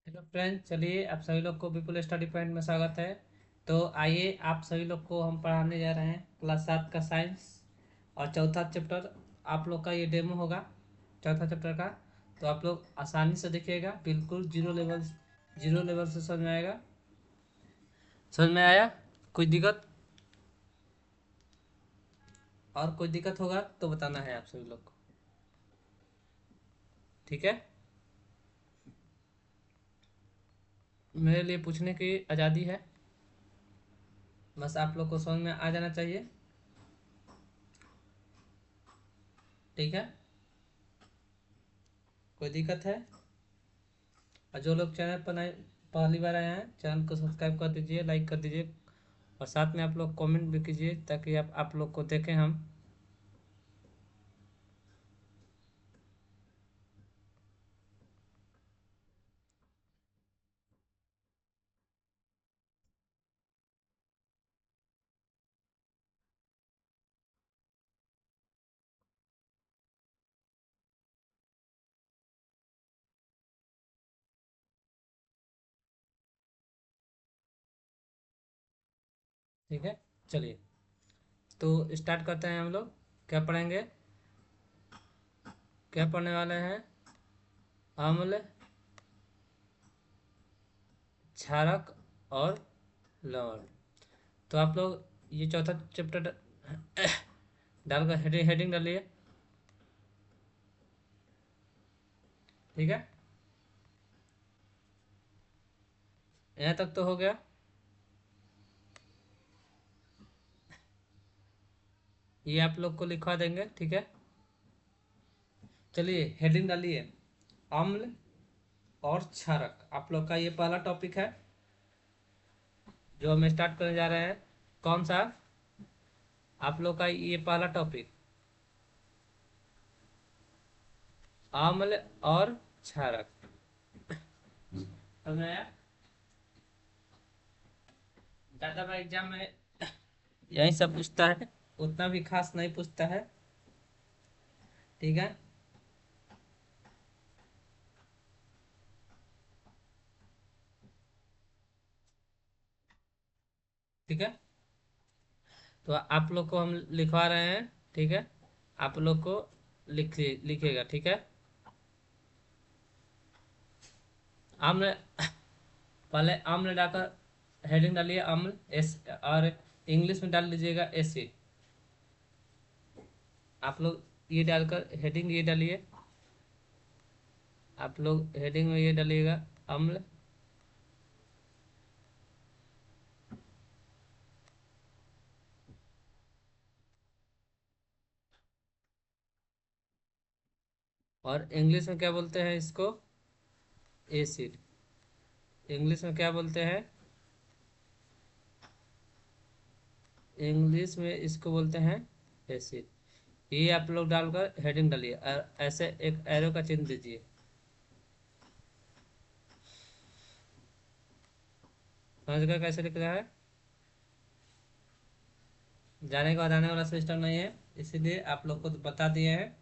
Hello friends, चलिए आप सभी लोग को विपुल स्टडी पॉइंट में स्वागत है। तो आइए आप सभी लोग को हम पढ़ाने जा रहे हैं क्लास 7 का साइंस और चौथा चैप्टर। आप लोग का ये डेमो होगा चौथा चैप्टर का। तो आप लोग आसानी से देखिएगा, बिल्कुल जीरो लेवल से समझ में आएगा। समझ में आया? कोई दिक्कत? और कोई दिक्कत होगा तो बताना है आप सभी लोग को। ठीक है, मेरे लिए पूछने की आज़ादी है, बस आप लोग को समझ में आ जाना चाहिए। ठीक है, कोई दिक्कत है? और जो लोग चैनल पर नए पहली बार आए हैं, चैनल को सब्सक्राइब कर दीजिए, लाइक कर दीजिए और साथ में आप लोग कमेंट भी कीजिए ताकि आप लोग को देखें हम। ठीक है, चलिए तो स्टार्ट करते हैं हम लोग। क्या पढ़ेंगे? क्या पढ़ने वाले हैं? अम्ल, क्षारक और लवण। तो आप लोग ये चौथा चैप्टर डालकर हेडिंग हेडिंग डालिए। ठीक है, यहाँ तक तो हो गया। ये आप लोग को लिखवा देंगे। ठीक है, चलिए हेडिंग डालिए। अम्ल और क्षारक आप लोग का ये पहला टॉपिक है जो हम स्टार्ट करने जा रहे हैं। कौन सा? आप लोग का ये पहला टॉपिक, अम्ल और क्षारक। समझ में आया? ज्यादा बार एग्जाम में यही सब पूछता है, उतना भी खास नहीं पूछता है। ठीक है, ठीक है। तो आप लोग को हम लिखवा रहे हैं। ठीक है, आप लोग को लिखेगा। ठीक है, आम्ल, पहले आम्ल डालकर हेडिंग डालिए अम्ल एस, और इंग्लिश में डाल लीजिएगा एसिड। आप लोग ये डालकर हेडिंग ये डालिए। आप लोग हेडिंग में ये डालिएगा अम्ल, और इंग्लिश में क्या बोलते हैं इसको? एसिड। इंग्लिश में क्या बोलते हैं? इंग्लिश में इसको बोलते हैं एसिड। ये आप लोग डालकर हेडिंग डालिए और ऐसे एक एरो का चिन्ह दीजिए। समझ गए कैसे लिख रहा है? जाने का आने वाला सिस्टम नहीं है, इसीलिए आप लोग को तो बता दिए हैं।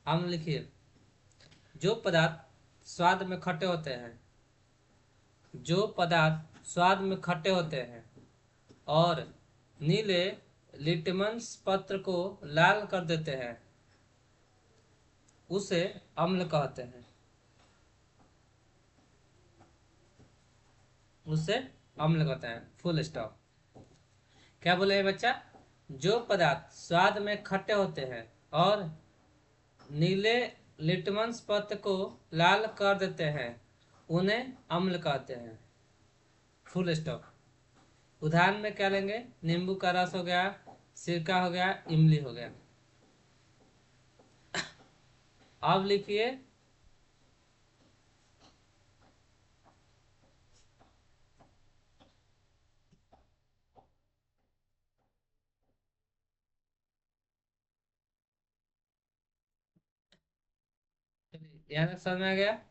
हम लिखिए, जो पदार्थ स्वाद में खट्टे होते हैं, जो पदार्थ स्वाद में खट्टे होते हैं और नीले लिटमस पत्र को लाल कर देते हैं, उसे अम्ल कहते हैं। उसे अम्ल कहते हैं, फुल स्टॉप। क्या बोले बच्चा? जो पदार्थ स्वाद में खट्टे होते हैं और नीले लिटमस पत्र को लाल कर देते हैं, उन्हें अम्ल कहते हैं, फुल स्टॉप। उदाहरण में क्या लेंगे? नींबू का रस हो गया, सिरका हो गया, इमली हो गया। अब लिखिए, यहाँ तक समझ में आ गया?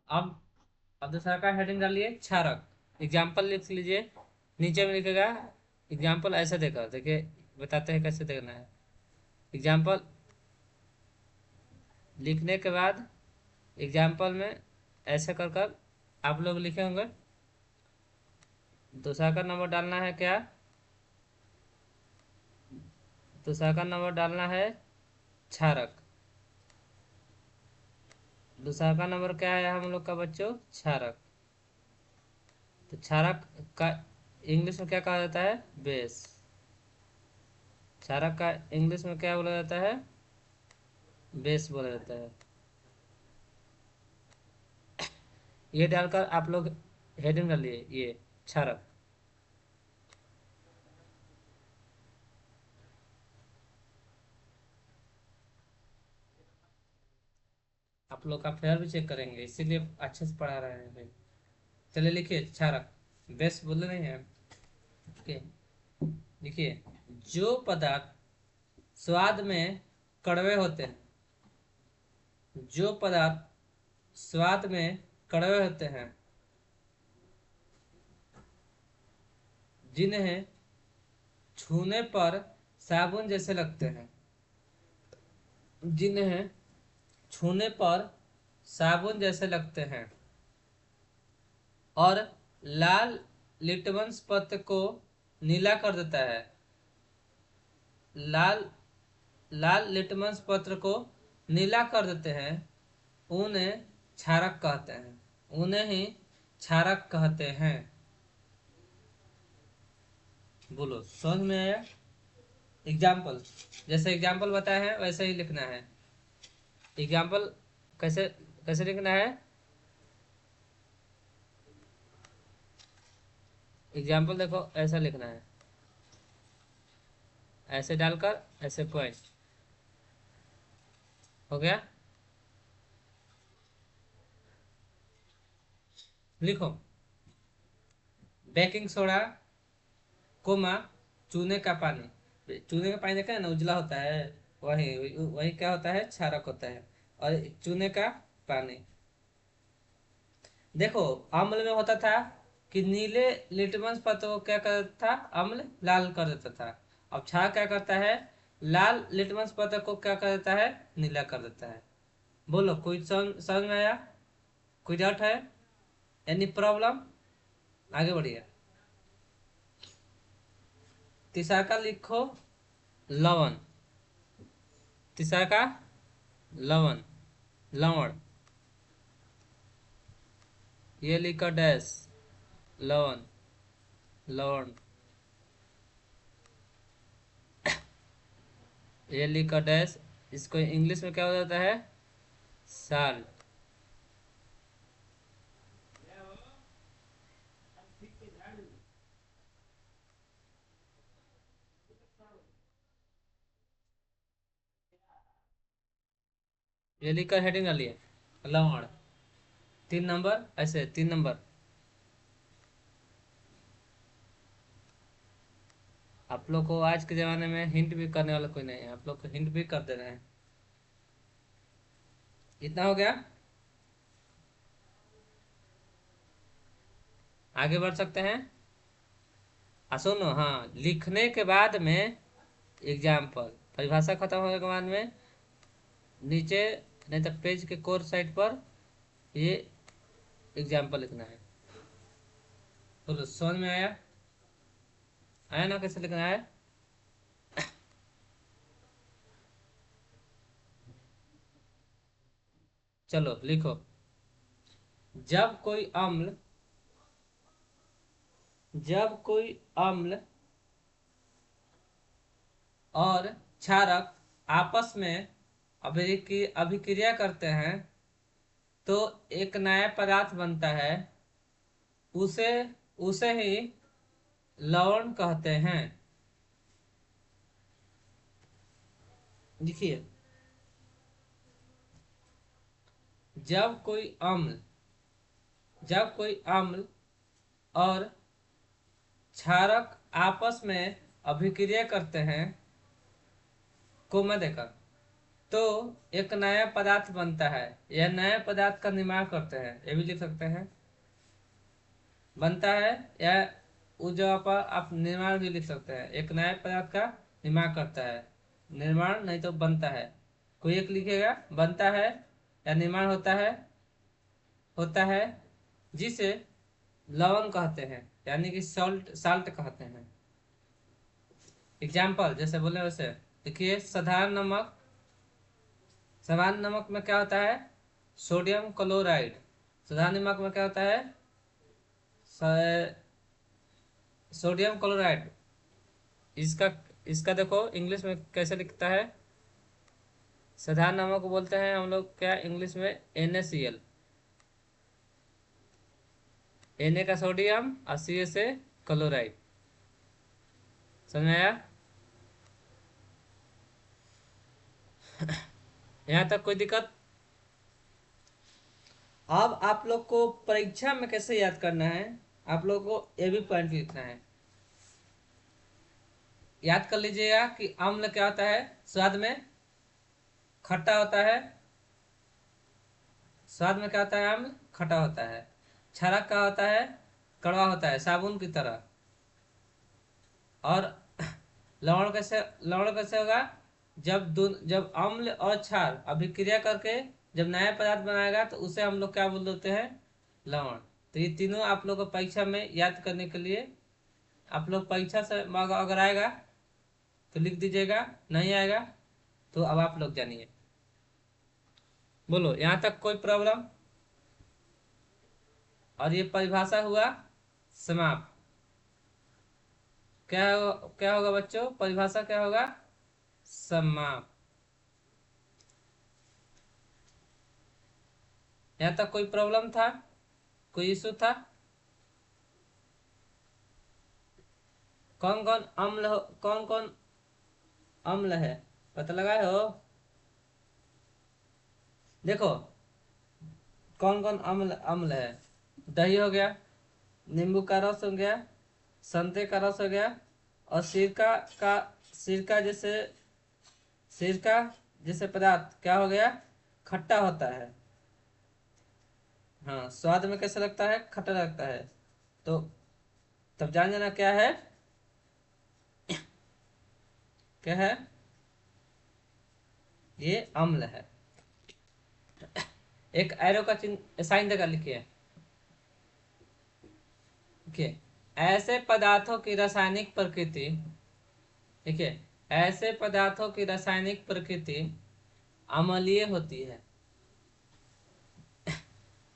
अब दूसरा का हेडिंग डालिए क्षारक। एग्जाम्पल लिख लीजिए, नीचे में लिखेगा एग्जाम्पल ऐसे देकर, देखिए बताते हैं कैसे देखना है। एग्जाम्पल लिखने के बाद एग्जाम्पल में ऐसे कर कर आप लोग लिखे होंगे। दूसरा का नंबर डालना है क्या, दूसरा का नंबर डालना है क्षारक। दूसरा का नंबर क्या है हम लोग का बच्चों, क्षारक। तो क्षारक का इंग्लिश में क्या कहा जाता है, बेस। क्षारक का इंग्लिश में क्या बोला जाता है, बेस बोला जाता है। ये डालकर आप लोग हेडिंग कर लिए, ये क्षारक। आप लोग का फेयर भी चेक करेंगे, इसीलिए अच्छे से पढ़ा रहे हैं भाई। चलिए लिखिए क्षारक, बेस बोले नहीं है। ओके, लिखिए जो पदार्थ स्वाद में कड़वे होते हैं, जो पदार्थ स्वाद में कड़वे होते हैं, जिन्हें छूने पर साबुन जैसे लगते हैं, जिन्हें छूने पर साबुन जैसे लगते हैं, और लाल लिटमस पत्र को नीला कर देता है। लाल लाल लिटमस पत्र को नीला कर देते हैं, उन्हें क्षारक कहते हैं, उन्हें ही क्षारक कहते हैं। बोलो समझ में आया। एग्जाम्पल, जैसे एग्जाम्पल बताया है वैसे ही लिखना है। एग्जाम्पल कैसे कैसे लिखना है, एग्जाम्पल देखो ऐसा लिखना है, ऐसे डालकर ऐसे पॉइंट हो गया। लिखो बेकिंग सोडा कोमा चूने का पानी। चूने का पानी देखा है ना, उजला होता है, वही वही क्या होता है, क्षारक होता है। और चूने का पानी, देखो अम्ल में होता था कि नीले लिटमस पत्र को क्या करता था, अम्ल लाल कर देता था। अब क्षार क्या करता है, लाल लिटमस पत्र को क्या कर देता है, नीला कर देता है। बोलो कोई समझ में आया, कोई डाउट है, एनी प्रॉब्लम, आगे बढ़िए। तीसरा का लिखो लवण, तीसरा का लवण, लवण, ये लिखा डैश लवण, लवण, ये लिखा डैश, इसको इंग्लिश में क्या हो जाता है, साल्ट। ये लिखकर हेडिंग डालिए लवण, 3 नंबर, ऐसे 3 नंबर। आप लोग को आज के जमाने में हिंट भी करने वाला कोई नहीं है, आप लोग को हिंट भी कर दे रहे हैं। इतना हो गया, आगे बढ़ सकते हैं। सुनो, हाँ लिखने के बाद में एग्जाम्पल, परिभाषा खत्म होने के बाद में नीचे नहीं तो पेज के कोर साइड पर ये एग्जाम्पल लिखना है। तो समझ में आया, आया ना कैसे लिखना है। चलो लिखो, जब कोई अम्ल, जब कोई अम्ल और क्षारक आपस में अभिक्रिया करते हैं तो एक नया पदार्थ बनता है, उसे उसे ही लवण कहते हैं। देखिए जब कोई अम्ल, जब कोई अम्ल और क्षारक आपस में अभिक्रिया करते हैं, को मैं देखा, तो एक नया पदार्थ बनता है, यह नया पदार्थ का निर्माण करते हैं, ये भी लिख सकते हैं। बनता है या उस जगह पर आप निर्माण भी लिख सकते हैं। एक नए पदार्थ का निर्माण करता है, निर्माण नहीं तो बनता है। कोई एक लिखेगा, बनता है या निर्माण होता है जिसे लवण कहते हैं, यानी कि साल्ट कहते हैं। एग्जाम्पल जैसे बोले वैसे देखिए, साधारण नमक में क्या होता है? Sodium chloride. साधारण नमक में क्या होता है? Sodium chloride. इसका इसका देखो इंग्लिश में कैसे लिखता है। साधारण नमक को बोलते हैं हम लोग क्या इंग्लिश में? NaCl। Na का सोडियम और Ca से क्लोराइड। समझ में आया? यहाँ तक कोई दिक्कत? अब आप लोग को परीक्षा में कैसे याद करना है, आप लोग को ये भी पॉइंट लिखना है। याद कर लीजिएगा कि अम्ल क्या होता है? स्वाद में खट्टा होता है। स्वाद में क्या होता है? अम्ल खट्टा होता है। क्षारक क्या होता है? कड़वा होता है, साबुन की तरह। और लवण कैसे होगा? जब अम्ल और क्षार अभिक्रिया करके जब नया पदार्थ बनाएगा तो उसे हम लोग क्या बोल देते हैं? लवण। तो ये तीनों आप लोग को परीक्षा में याद करने के लिए, आप लोग परीक्षा से अगर आएगा तो लिख दीजिएगा, नहीं आएगा तो अब आप लोग जानिए। बोलो, यहाँ तक कोई प्रॉब्लम? और ये परिभाषा हुआ समाप्त। क्या होगा बच्चों? परिभाषा क्या होगा? समाप्त। यहाँ तक कोई प्रॉब्लम था? कोई इशू था? कौन कौन अम्ल है पता लगाए हो? देखो कौन कौन अम्ल अम्ल है। दही हो गया, नींबू का रस हो गया, संतरे का रस हो गया, और जैसे सिरका जैसे पदार्थ क्या हो गया? खट्टा होता है। हाँ, स्वाद में कैसा लगता है? खट्टा लगता है। तो तब जान जाना क्या है? क्या है? ये अम्ल है। एक एरो का चिन्ह साइन देकर लिखिए। देखिए, ऐसे पदार्थों की रासायनिक प्रकृति, देखिए ऐसे पदार्थों की रासायनिक प्रकृति अम्लीय होती है।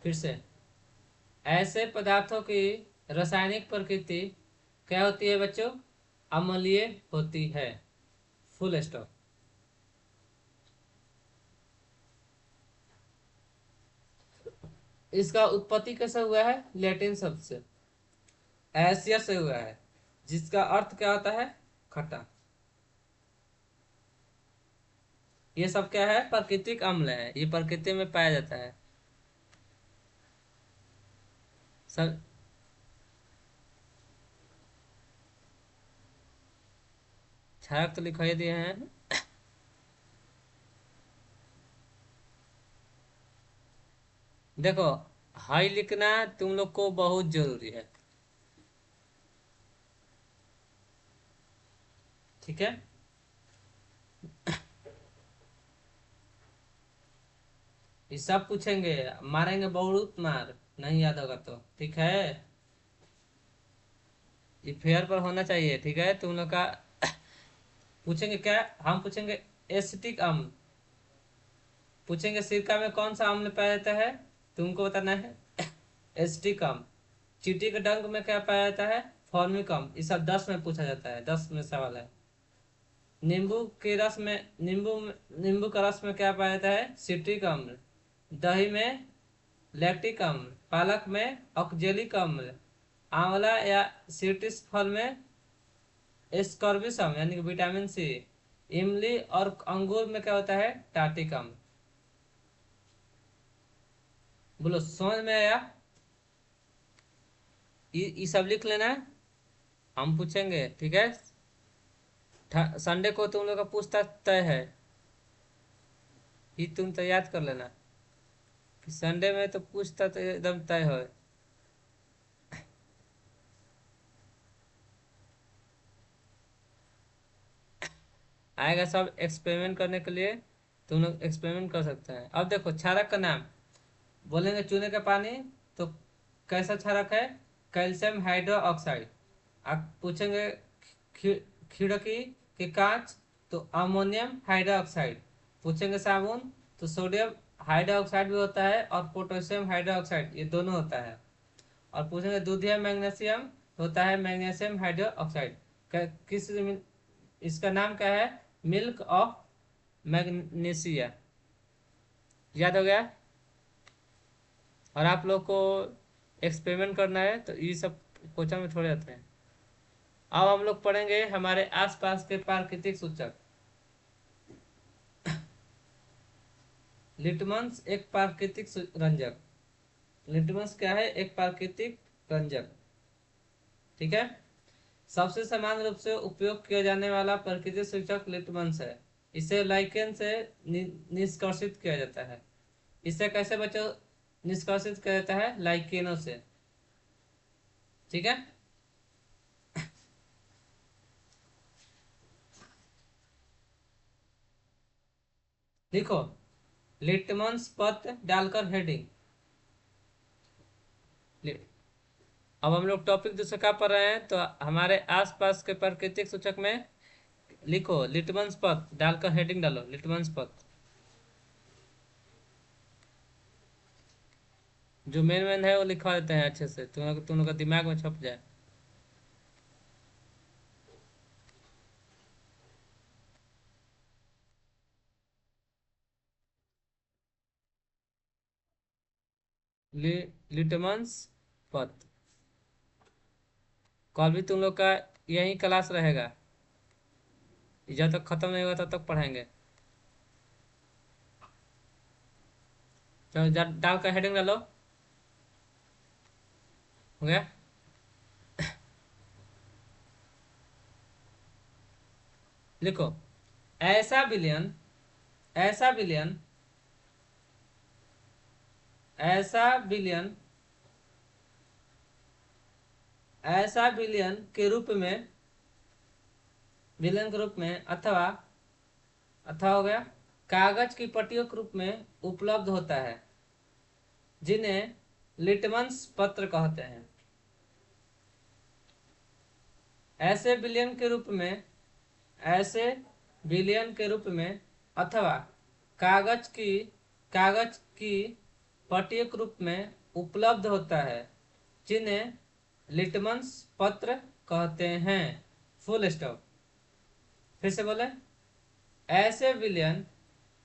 फिर से, ऐसे पदार्थों की रासायनिक प्रकृति क्या होती है बच्चों? अम्लीय होती है। Full stop. इसका उत्पत्ति कैसे हुआ है? लैटिन शब्द से, एसिया से हुआ है, जिसका अर्थ क्या होता है? खट्टा। ये सब क्या है? प्राकृतिक अम्ल है, ये प्रकृति में पाया जाता है सब। छाया तो लिखाई दिए हैं। देखो, हाई लिखना तुम लोग को बहुत जरूरी है, ठीक है? ये सब पूछेंगे, मारेंगे बहुत मार, नहीं याद होगा तो, ठीक है? ये फेयर पर होना चाहिए, ठीक है? तुम लोग का पूछेंगे क्या? हम पूछेंगे एसिटिक अम्ल पूछेंगे। सिरका में कौन सा अम्ल पाया जाता है? तुमको बताना है। एसिटिक अम्ल। चींटी के डंक में क्या पाया जाता है? फॉर्मिक अम्ल। ये सब 10 में पूछा जाता है, 10 में सवाल है। नींबू का रस में क्या पाया जाता है? सिट्रिक अम्ल। दही में लैक्टिक अम्ल। पालक में ऑक्जेलिक अम्ल। आंवला या सिट्रस फल में एस्कॉर्बिक अम्ल यानी कि विटामिन सी। इमली और अंगूर में क्या होता है? टार्टिक अम्ल। बोलो, समझ में आया? ये सब लिख लेना है, हम पूछेंगे, ठीक है? संडे को तुम लोग का पूछताछ तय है, ये तुम तो याद कर लेना कि संडे में तो पूछताछ एकदम तय है। आएगा सब एक्सपेरिमेंट करने के लिए, तुम लोग एक्सपेरिमेंट कर सकते हैं। अब देखो क्षारक का नाम, बोलेंगे चूने का पानी, तो कैसा क्षारक है? Calcium hydroxide. आप पूछेंगे खि- खिड़की के कांच, तो अमोनियम हाइड्रोक्साइड। पूछेंगे साबुन, तो सोडियम हाइड्रोक्साइड भी होता है और पोटेशियम हाइड्रोक्साइड, ये दोनों होता है। और पूछेंगे दूधिया मैग्नीशियम, तो होता है मैग्नीशियम हाइड्रोक्साइड। किस इसका नाम क्या है? Milk of magnesia. याद हो गया? और आप लोग को एक्सपेरिमेंट करना है, तो ये सब क्वेश्चन में छोड़े जाते हैं। अब हम लोग पढ़ेंगे हमारे आसपास के प्राकृतिक सूचक। लिटमस एक प्राकृतिक रंजक। लिटमस क्या है? एक प्राकृतिक रंजक। ठीक है। सबसे सामान्य रूप से उपयोग किया जाने वाला प्राकृतिक सूचक लिटमस है। इसे लाइकेन से निष्कर्षित किया जाता है। इसे कैसे बच्चों निष्कर्षित किया जाता है? लाइकेनों से। ठीक है। लिखो लिटमस पत्र डालकर हेडिंग। अब हम लोग टॉपिक दूसरा क्या पढ़ रहे हैं, तो हमारे आसपास के प्राकृतिक सूचक में लिखो लिटमस पत्र डालकर हेडिंग डालो, लिटमस पत्र। जो मेन मेन है वो लिखवा देते हैं अच्छे से, तुम लोग का दिमाग में छप जाए। लि, लिटमस पत्र। कल भी तुम लोग का यही क्लास रहेगा, जब तक खत्म नहीं होगा तब तक पढ़ाएंगे। चलो डालकर हेडिंग डालो। हो गया? लिखो ऐसा विलयन, ऐसा विलयन, ऐसा विलयन, ऐसा विलयन के रूप में, विलयन के रूप में अथवा, अथवा हो गया, कागज की पट्टियों के रूप में उपलब्ध होता है, जिन्हें लिटमस पत्र कहते हैं। ऐसे विलयन के रूप में, ऐसे विलयन के रूप में अथवा कागज की, कागज की पट्टियों के रूप में उपलब्ध होता है, जिन्हें लिटमस पत्र कहते हैं। Full stop. फिर से बोले, ऐसे विलयन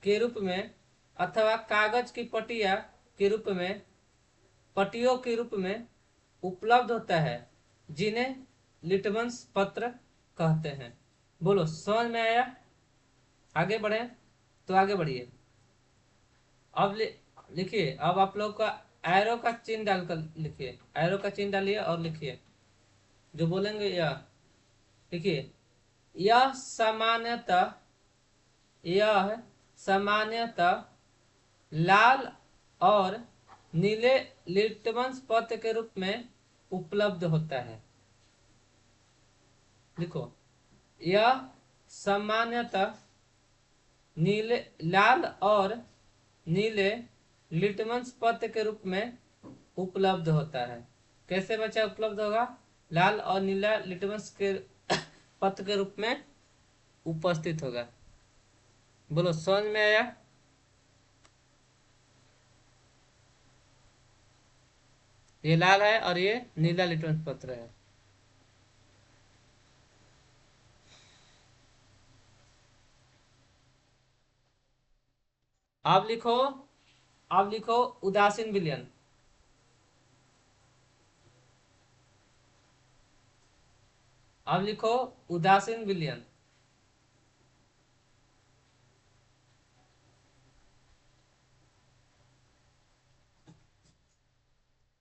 के रूप में अथवा कागज की पटिया के रूप में, पटियों के रूप में उपलब्ध होता है, जिन्हें लिटमस पत्र कहते हैं। बोलो समझ में आया? आगे बढ़े, तो आगे बढ़िए। अब लिखिए, अब आप लोग का एरो का चिन्ह डालकर लिखिए, एरो का चिन्ह डालिए और लिखिए जो बोलेंगे यह। लिखिए यह सामान्यतः, यह सामान्यतः लाल और नीले लिटमस पत्र के रूप में उपलब्ध होता है। लिखो यह सामान्यतः नीले, लाल और नीले लिटमस पत्र के रूप में उपलब्ध होता है। कैसे बच्चा उपलब्ध होगा? लाल और नीला लिटमस के पत्र के रूप में उपस्थित होगा। बोलो समझ में आया? ये लाल है और ये नीला लिटमस पत्र है। अब लिखो, अब लिखो उदासीन विलयन। अब लिखो उदासीन विलयन।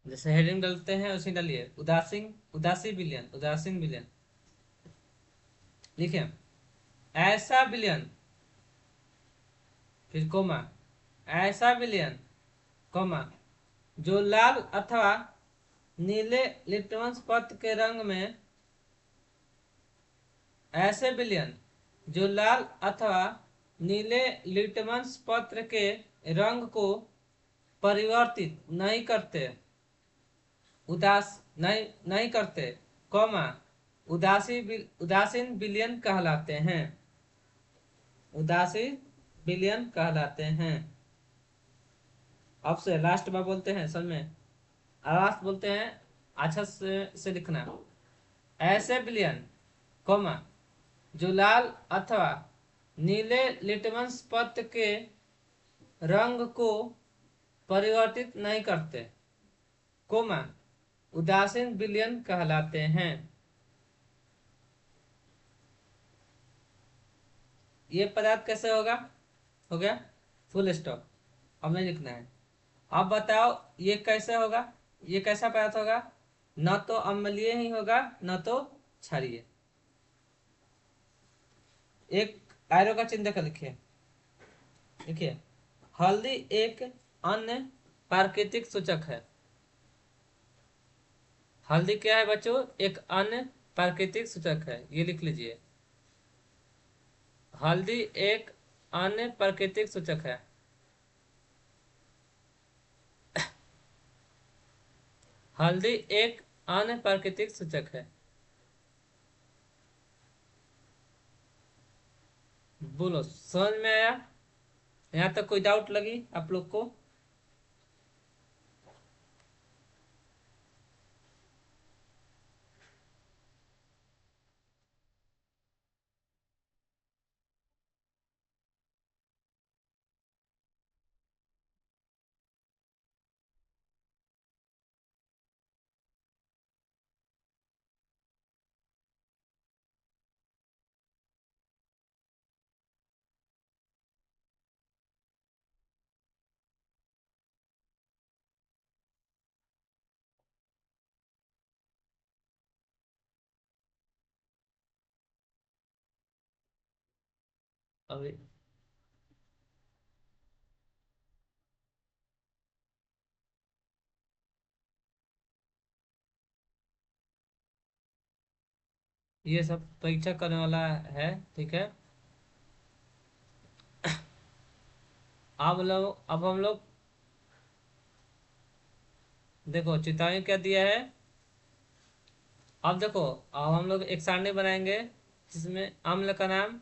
जैसे हेडिंग डालते हैं उसी डालिए, उदासीन, उदासी विलयन, उदासीन विलयन। लिखिए ऐसा विलयन, फिर कोमा, ऐसा विलयन, कोमा, जो लाल अथवा नीले लिटमस पत्र के रंग में, ऐसे विलयन जो लाल अथवा नीले लिटमस पत्र के रंग को परिवर्तित नहीं करते, नहीं करते, कौमा उदासीन विलयन कहलाते हैं। उदासीन विलयन कहलाते हैं। अब से लास्ट बार बोलते हैं, समझ में लास्ट बोलते हैं, अच्छा से लिखना। ऐसे विलयन, कौमा जो लाल अथवा नीले लिटमस पत्र के रंग को परिवर्तित नहीं करते, कोमा उदासीन विलयन कहलाते हैं। ये पदार्थ कैसे होगा? हो गया, फुल स्टॉप। अब नहीं लिखना है। अब बताओ ये कैसे होगा? ये कैसा पदार्थ होगा? न तो अम्लीय ही होगा न तो क्षारीय। एक एरो का चिन्ह देकर लिखिए। देखिए, हल्दी एक अन्य प्राकृतिक सूचक है। हल्दी क्या है बच्चों? एक अन्य प्राकृतिक सूचक है, ये लिख लीजिए। हल्दी एक अन्य प्राकृतिक सूचक है। हल्दी एक अन्य प्राकृतिक सूचक है। बोलो, समझ में आया? यहाँ तक कोई डाउट लगी आप लोग को? अभी ये सब परीक्षा करने वाला है, ठीक है। अब हम लोग देखो चेतावनी क्या दिया है। अब देखो, अब हम लोग एक सारणी बनाएंगे जिसमें अम्ल का नाम,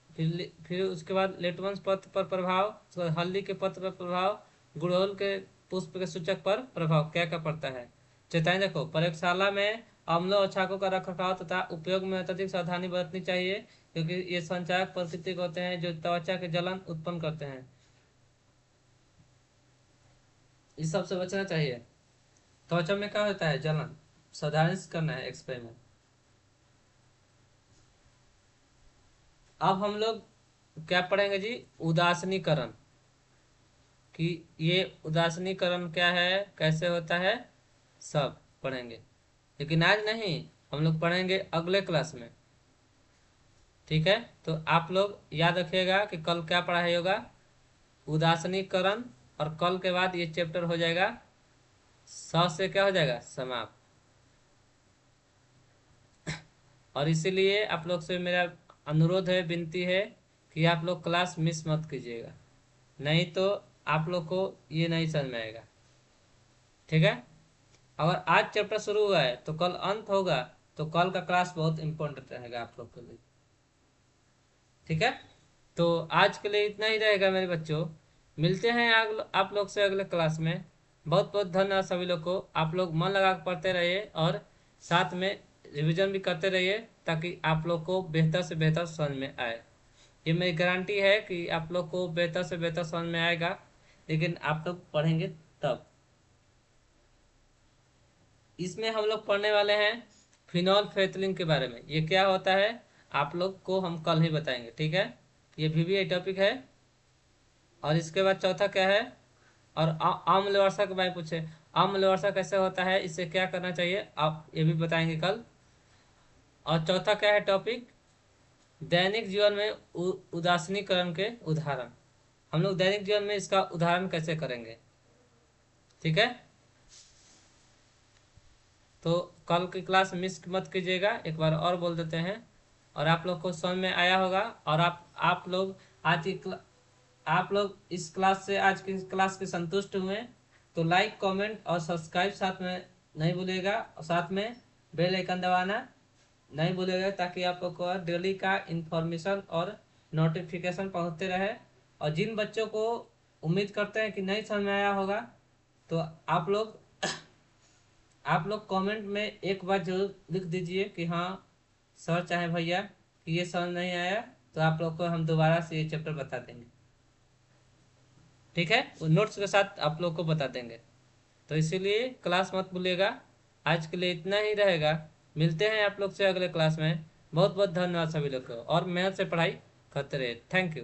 फिर उसके बाद लिटमस पत्र पर प्रभाव, उसके बाद हल्दी के पत्र पर प्रभाव, गुड़हल के पुष्प के सूचक पर प्रभाव क्या क्या पड़ता है। चेतावनी देखो, प्रयोगशाला में अम्लों और छाकों का रखरखाव तथा उपयोग में अत्यधिक सावधानी बरतनी चाहिए, क्योंकि ये संचायक प्रकृति के होते हैं जो त्वचा के जलन उत्पन्न करते हैं। इस सब से बचना चाहिए। त्वचा में क्या होता है? जलन। सावधानी से करना है एक्सपेरिमेंट। अब हम लोग क्या पढ़ेंगे जी? उदासीनीकरण। कि ये उदासीनीकरण क्या है, कैसे होता है, सब पढ़ेंगे। लेकिन आज नहीं, हम लोग पढ़ेंगे अगले क्लास में, ठीक है। तो आप लोग याद रखिएगा कि कल क्या पढ़ाई होगा? उदासीनीकरण। और कल के बाद ये चैप्टर हो जाएगा से क्या हो जाएगा? समाप्त। और इसीलिए आप लोग से मेरा अनुरोध है, विनती है कि आप लोग क्लास मिस मत कीजिएगा, नहीं तो आप लोग को ये नहीं समझ में आएगा, ठीक है। अगर आज चैप्टर शुरू हुआ है तो कल अंत होगा, तो कल का क्लास बहुत इंपॉर्टेंट रहेगा आप लोग के लिए, ठीक है। तो आज के लिए इतना ही रहेगा मेरे बच्चों। मिलते हैं आप लोग से अगले क्लास में। बहुत बहुत धन्यवाद सभी लोग को। आप लोग मन लगा कर पढ़ते रहिए और साथ में रिवीजन भी करते रहिए, ताकि आप लोग को बेहतर से बेहतर समझ में आए। ये मेरी गारंटी है कि आप लोग को बेहतर से बेहतर समझ में आएगा, लेकिन आप लोग पढ़ेंगे तब। इसमें हम लोग पढ़ने वाले हैं फिनोल्फेथलीन के बारे में। ये क्या होता है आप लोग को हम कल ही बताएंगे, ठीक है। ये VBA टॉपिक है। और इसके बाद चौथा क्या है? और आम्ल वर्षा के बारे में पूछे, आम्ल वर्षा कैसे होता है, इससे क्या करना चाहिए, आप ये भी बताएंगे कल। और चौथा क्या है टॉपिक? दैनिक जीवन में उदासीनीकरण के उदाहरण। हम लोग दैनिक जीवन में इसका उदाहरण कैसे करेंगे, ठीक है। तो कल की क्लास मिस मत कीजिएगा। एक बार और बोल देते हैं, और आप लोग को समझ में आया होगा। और आप लोग आज की आप लोग इस क्लास से, आज की क्लास के संतुष्ट हुए तो लाइक कमेंट और सब्सक्राइब साथ में नहीं भूलिएगा, और साथ में बेल आइकन दबाना नहीं भूलिएगा, ताकि आप लोग को डेली का इंफॉर्मेशन और नोटिफिकेशन पहुंचते रहे। और जिन बच्चों को उम्मीद करते हैं कि नहीं समझ में आया होगा, तो आप लोग कमेंट में एक बार जरूर लिख दीजिए कि हाँ सर चाहे भैया कि ये समझ नहीं आया, तो आप लोग को हम दोबारा से ये चैप्टर बता देंगे। ठीक है, वो नोट्स के साथ आप लोग को बता देंगे। तो इसीलिए क्लास मत भूलिएगा। आज के लिए इतना ही रहेगा। मिलते हैं आप लोग से अगले क्लास में। बहुत बहुत धन्यवाद सभी लोग को, और मेहनत से पढ़ाई करते रहे। Thank you.